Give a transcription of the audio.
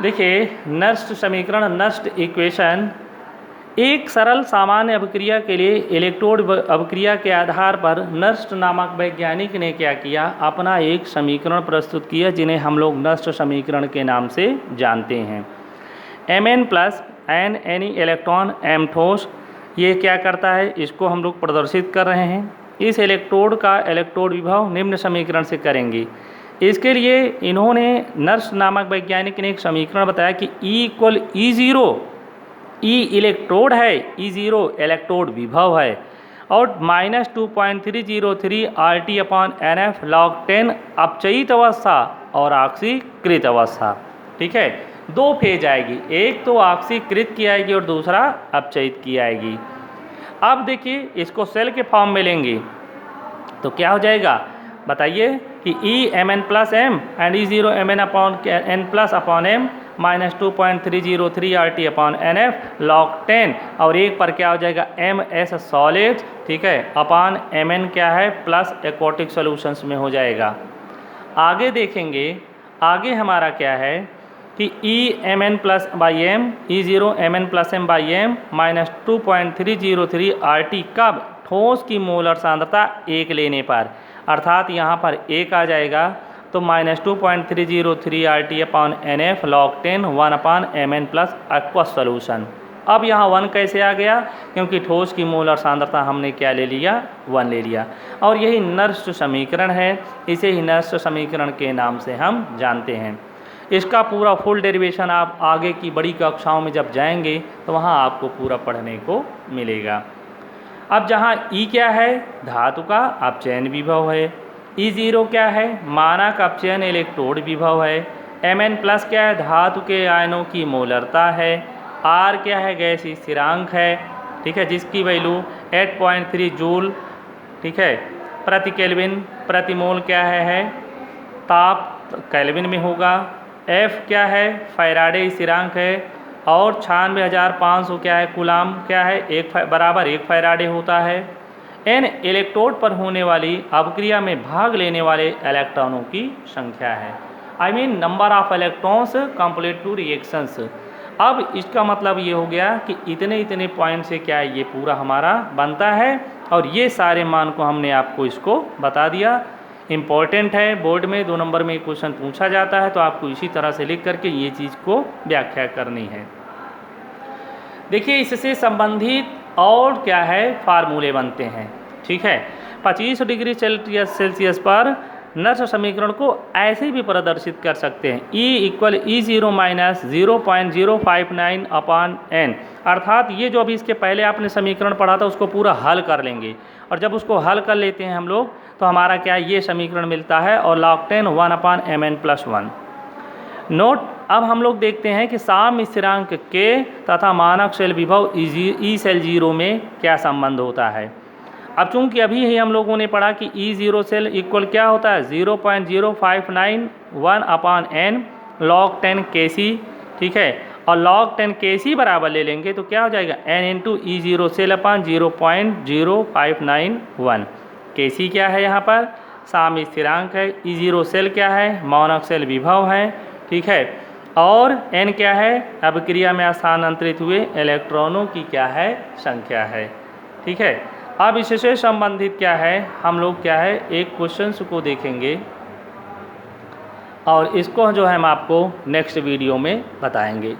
देखिए, नष्ट समीकरण, नष्ट इक्वेशन एक सरल सामान्य अभिक्रिया के लिए इलेक्ट्रोड अभिक्रिया के आधार पर नष्ट नामक वैज्ञानिक ने क्या किया, अपना एक समीकरण प्रस्तुत किया जिन्हें हम लोग नष्ट समीकरण के नाम से जानते हैं। Mn plus an any electron m ठोस, ये क्या करता है, इसको हम लोग प्रदर्शित कर रहे हैं। इस इलेक्ट्रोड का इलेक्ट्रोड विभव निम्न समीकरण से करेंगे। इसके लिए इन्होंने नर्स नामक वैज्ञानिक ने एक समीकरण बताया कि E equal E0, E electrode है, E0 इलेक्ट्रोड विभव है, और -2.303 RT अपॉन NF log 10 अपचयित अवस्था और ऑक्सीकृत अवस्था। ठीक है, दो फेज आएगी, एक तो ऑक्सीकृत की आएगी और दूसरा अपचयित की आएगी। अब देखिए, इसको सेल के फॉर्म में लेंगे तो क्या हो जाएगा, बताइए कि E Mn plus M and E0 Mn upon n plus upon m -2.303 RT upon NF log 10, और एक पर क्या हो जाएगा MS सॉलिड, ठीक है, अपॉन Mn क्या है प्लस एक्वाटिक सॉल्यूशंस में हो जाएगा। आगे देखेंगे, आगे हमारा क्या है कि E Mn plus by M E0 Mn plus m by M -2.303 RT कब, ठोस की मोलर सांद्रता 1 लेने पर, अर्थात यहाँ पर 1 आ जाएगा तो -2.303 RT upon NF log 10 1 upon Mn plus aqueous solution. अब यहाँ 1 कैसे आ गया, क्योंकि ठोस की मोलर सांद्रता हमने क्या ले लिया, 1 ले लिया, और यही नष्ट समीकरण है। इसे ही नष्ट समीकरण के नाम से हम जानते हैं। इसका पूरा फुल डेरिवेशन आप आगे की बड़ी कक्षाओं में जब जाएंगे तो वहाँ आपको पूरा पढ़ने को मिलेगा। अब जहाँ E क्या है, धातु का अपचयन विभव है, E0 क्या है, मानक अपचयन इलेक्ट्रोड विभव है, Mn प्लस क्या है, धातु के आयनों की मोलरता है, R क्या है, गैसीय स्थिरांक है, ठीक है, जिसकी वैल्यू 8.3 जूल, ठीक है, प्रति केल्विन प्रति मोल क्या है ताप केल्विन में होगा। F क्या है, फैराडे स्थिरांक है, और 96,500 क्या है, कूलाम क्या है, बराबर 1 फैराडे होता है। N इलेक्ट्रोड पर होने वाली अभिक्रिया में भाग लेने वाले इलेक्ट्रॉनों की संख्या है, I mean number of electrons complete two reactions. अब इसका मतलब ये हो गया कि इतने इतने पॉइंट से क्या है, ये पूरा हमारा बनता है, और ये सारे मान को हमने आपको इसको बता दिया। इम्पॉर्टेंट है, बोर्ड में 2 नंबर में क्वेश्चन पूछा जाता है, तो आपको इसी तरह से लिख करके ये चीज़ को व्याख्या करनी है। देखिए, इससे संबंधित और क्या है फार्मूले बनते हैं, ठीक है। 25 डिग्री सेल्सियस पर नष्ट समीकरण को ऐसे भी प्रदर्शित कर सकते हैं, E equal E0 minus 0.059 upon n, अर्थात ये जो अभी इसके पहले आपने समीकरण पढ़ा था उसको पूरा हल कर लेंगे, और जब उसको हल कर लेते हैं हम लोग तो हमारा क्या ये समीकरण मिलता है, और log 10 1 upon Mn plus 1। Note, अब हम लोग देखते हैं कि साम्य स्थिरांक के तथा मानक सेल विभव E सेल 0 में क्या संबंध होता है। अब चूंकि अभी ही हम लोगों ने पढ़ा कि E0 सेल इक्वल क्या होता है 0.0591 अपॉन n log 10 Kc, ठीक है, और log 10 Kc बराबर ले लेंगे तो क्या हो जाएगा n into E0 cell upon 0.0591। Kc क्या है, यहाँ पर साम्य स्थिरांक है, E0 सेल क्या है, मानक सेल विभव है, ठीक है, और n क्या है, अभिक्रिया में स्थानांतरित हुए इलेक्ट्रॉनों की क्या है, संख्या है, ठीक है। अब इससे संबंधित क्या है, हम लोग क्या है एक क्वेश्चन को देखेंगे, और इसको जो है हम आपको नेक्स्ट वीडियो में बताएंगे।